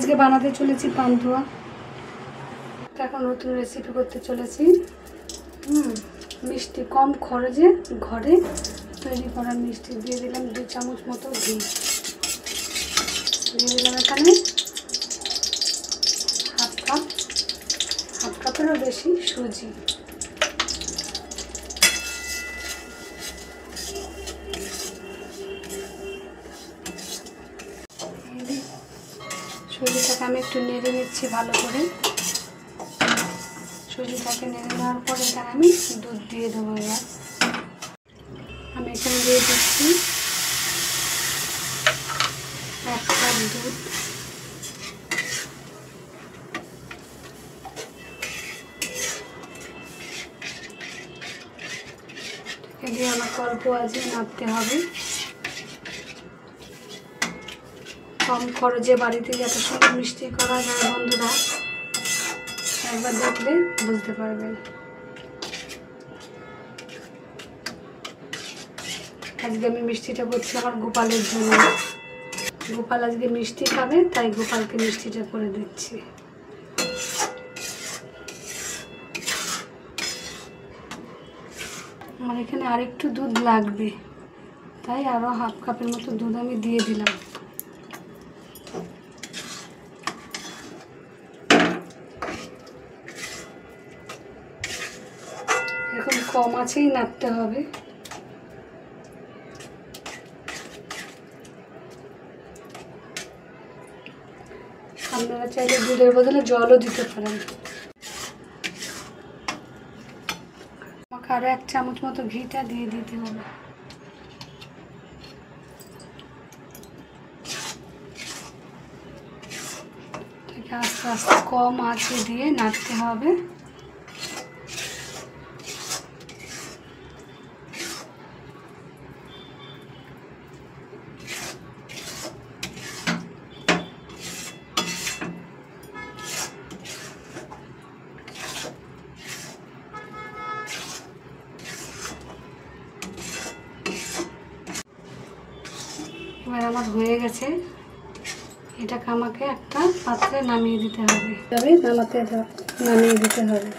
আজকে বানাতে চলেছি পান্তুয়া। এখন নতুন রেসিপি করতে চলেছি। মিষ্টি কম খরচে ঘরে তৈরি করা মিষ্টি। দিয়ে দিলাম 2 চামচ মতো ঘি। দিয়ে দিলাম এখানে হাফ কাপেরও বেশি সুজি। সুজিটাকে আমি একটু নেড়ে নিচ্ছি ভালো করে। সুজিটাকে নেড়ে নেওয়ার পরে এখানে আমি দুধ দিয়ে দেবো। এবার আমি এখানে দিয়ে দিচ্ছি 1 কাপ দুধ। দিয়ে আমাকে অল্প আঁচে নাড়তে হবে। কম খরচে বাড়িতে এত সুন্দর মিষ্টি করা যায় বন্ধুরা, একবার দেখলে বুঝতে পারবেন। আজকে আমি মিষ্টিটা করছি আমার গোপালের জন্য। গোপাল আজকে মিষ্টি খাবে, তাই গোপালকে মিষ্টিটা করে দিচ্ছি। আমার এখানে আরেকটু দুধ লাগবে, তাই আরও হাফ কাপের মতো দুধ আমি দিয়ে দিলাম। এরকম কম আঁচেই নাড়তে হবে। আপনারা চাইলে দুধের বদলে জলও দিতে পারেন। আমাকে আরও 1 চামচ মতো ঘিটা দিয়ে দিতে হবে। আস্তে আস্তে কম আঁচে দিয়ে নাড়তে হবে। এবার আমার হয়ে গেছে। এটাকে আমাকে একটা পাত্রে নামিয়ে দিতে হবে। নামিয়ে দিতে হবে।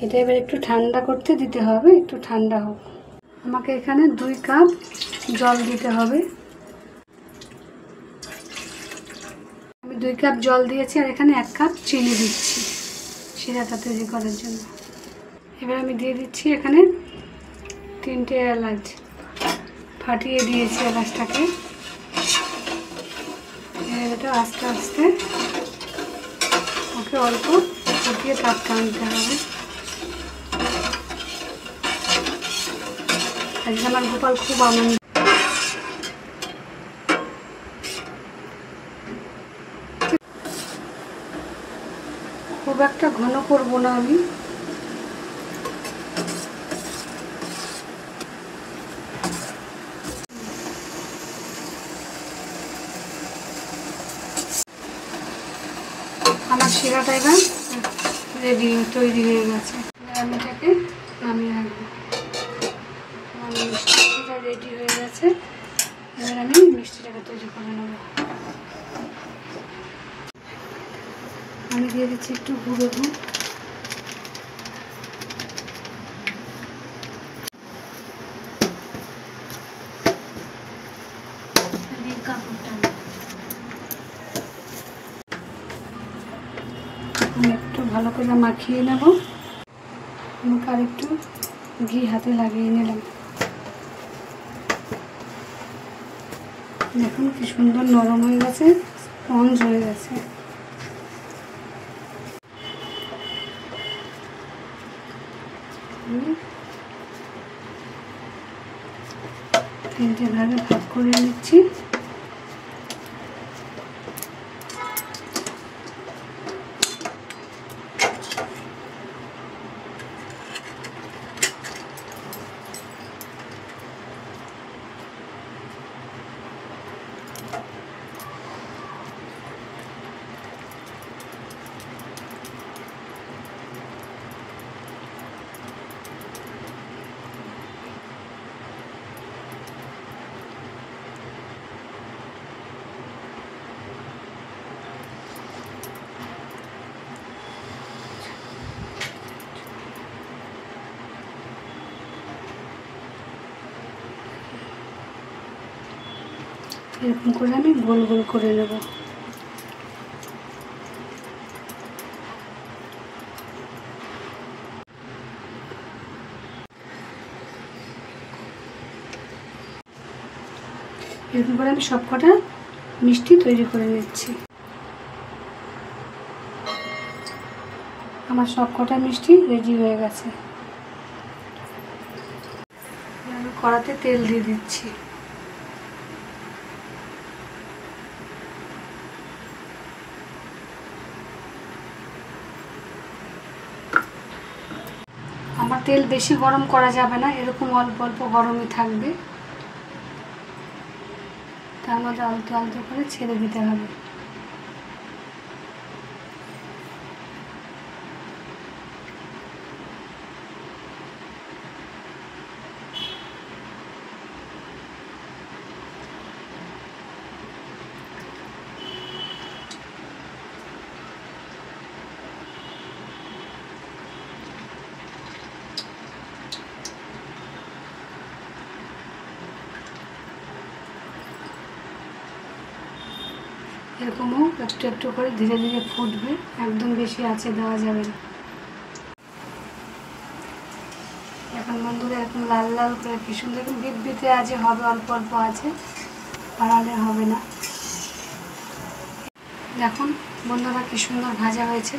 এটা এবার একটু ঠান্ডা করতে দিতে হবে, একটু ঠান্ডা হোক। আমাকে এখানে 2 কাপ জল দিতে হবে। আমি 2 কাপ জল দিয়েছি, আর এখানে 1 কাপ চিনি দিচ্ছি শিরাটা তৈরি করার জন্য। এবার আমি দিয়ে দিচ্ছি এখানে 3টে এলাচ, ফাটিয়ে দিয়েছি এলাচটাকে। এটা আস্তে আস্তে ওকে অল্প ফুটিয়ে তাপটা আনতে হবে। আজকে আমার গোপাল খুব আনন্দ। খুব একটা ঘন করব না আমি। আমার শিরাটা এবার তৈরি হয়ে গেছে। আমি এটাকে নামিয়ে রাখবো। আমার মিষ্টিটা রেডি হয়ে গেছে। এবার আমি মিষ্টিটাকে তৈরি করে নেব। আমি দিয়ে দিচ্ছি একটু গুঁড়ো দুধ। আমি একটু ভালো করে মাখিয়ে নেব। আমাকে আর একটু ঘি হাতে লাগিয়ে নিলাম। দেখুন কি সুন্দর নরম হয়ে গেছে, স্পঞ্জ হয়ে গেছে। তিনটে ভাগে ভাগ করে নিচ্ছি। এরকম করে আমি গোল গোল করে নেব। এরকম করে আমি সবকটা মিষ্টি তৈরি করে নিচ্ছি। আমার সবকটা মিষ্টি রেডি হয়ে গেছে। আমি কড়াতে তেল দিয়ে দিচ্ছি। আমার তেল বেশি গরম করা যাবে না, এরকম অল্প অল্প গরমই থাকবে। তার মধ্যে আলতো আলতো করে ছেড়ে দিতে হবে। এরকমও একটু একটু করে ধীরে ধীরে ফুটবে, একদম বেশি আঁচে দেওয়া যাবে না। এখন বন্ধুরা এরকম লাল লাল করে কি সুন্দর বিটবিটে আছে হবে, অল্প অল্প আছে, বাড়ালে হবে না। দেখুন বন্ধুরা কি সুন্দর ভাজা হয়েছে,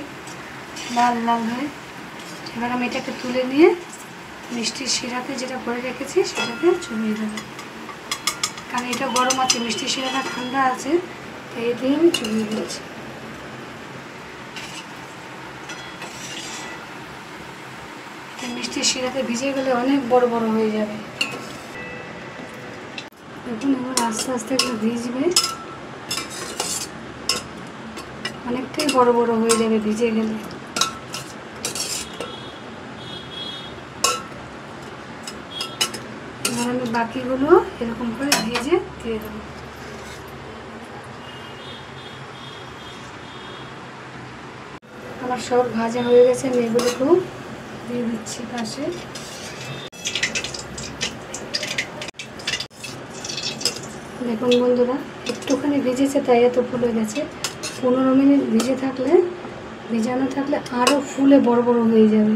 লাল লাল হয়ে। এবার আমি এটাকে তুলে নিয়ে মিষ্টির শিরাতে যেটা করে রেখেছি সেটাতে চুবিয়ে দেবো, কারণ এটা গরম আছে, মিষ্টির শিরাটা ঠান্ডা আছে, তাই এতেই আমি চুবিয়ে দিচ্ছি। মিষ্টির শিরাতে ভিজে গেলে অনেক বড় বড় হয়ে যাবে। দেখুন এবার আস্তে আস্তে একটু ভিজবে, অনেকটাই বড় বড় হয়ে যাবে ভিজে গেলে। এবার আমি বাকিগুলো এরকম করে ভেজে দিয়ে দেবো। আমার সব ভাজা হয়ে গেছে, আমি এগুলোকেও দিয়ে দিচ্ছি পাশে। দেখুন বন্ধুরা একটুখানি ভিজেছে তাই এত ফুলে গেছে। 15 মিনিট ভিজানো থাকলে আরও ফুলে বড় বড় হয়ে যাবে।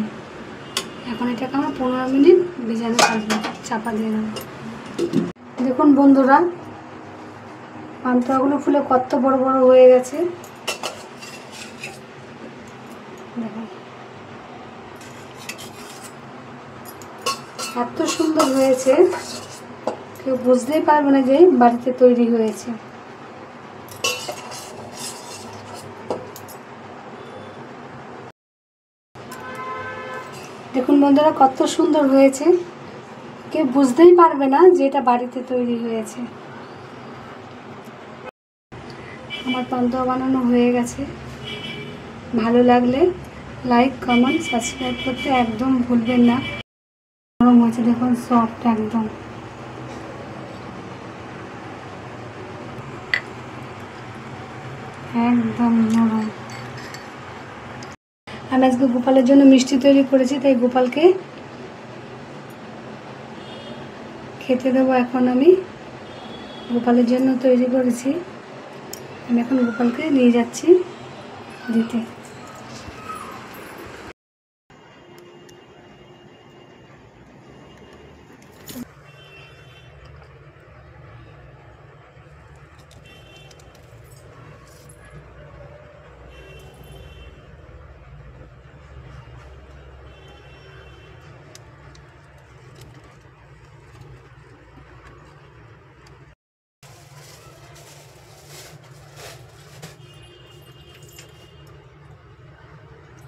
এখন এটাকে আমার 15 মিনিট ভিজানো থাকবে, চাপা দিয়ে দেবো। দেখুন বন্ধুরা পান্তুয়াগুলো ফুলে কত বড় বড় হয়ে গেছে। দেখুন এত সুন্দর হয়েছে, কেউ বুঝতেই পারবে না যে বাড়িতে তৈরি হয়েছে। দেখুন বন্ধুরা কত সুন্দর হয়েছে, কেউ বুঝতেই পারবে না যে এটা বাড়িতে তৈরি হয়েছে। আমার পান্তুয়া বানানো হয়ে গেছে। ভালো লাগলে লাইক কমেন্ট সাবস্ক্রাইব করতে একদম ভুলবেন না। নরম হয়েছে দেখুন, সফট একদম। একদম নরম। আমি আজকে গোপালের জন্য মিষ্টি তৈরি করেছি, তাই গোপালকে খেতে দেবো। এখন আমি গোপালের জন্য তৈরি করেছি, আমি এখন গোপালকে নিয়ে যাচ্ছি দিতে।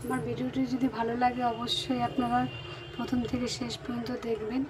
আমার ভিডিওটি যদি ভালো লাগে অবশ্যই আপনারা প্রথম থেকে শেষ পর্যন্ত দেখবেন।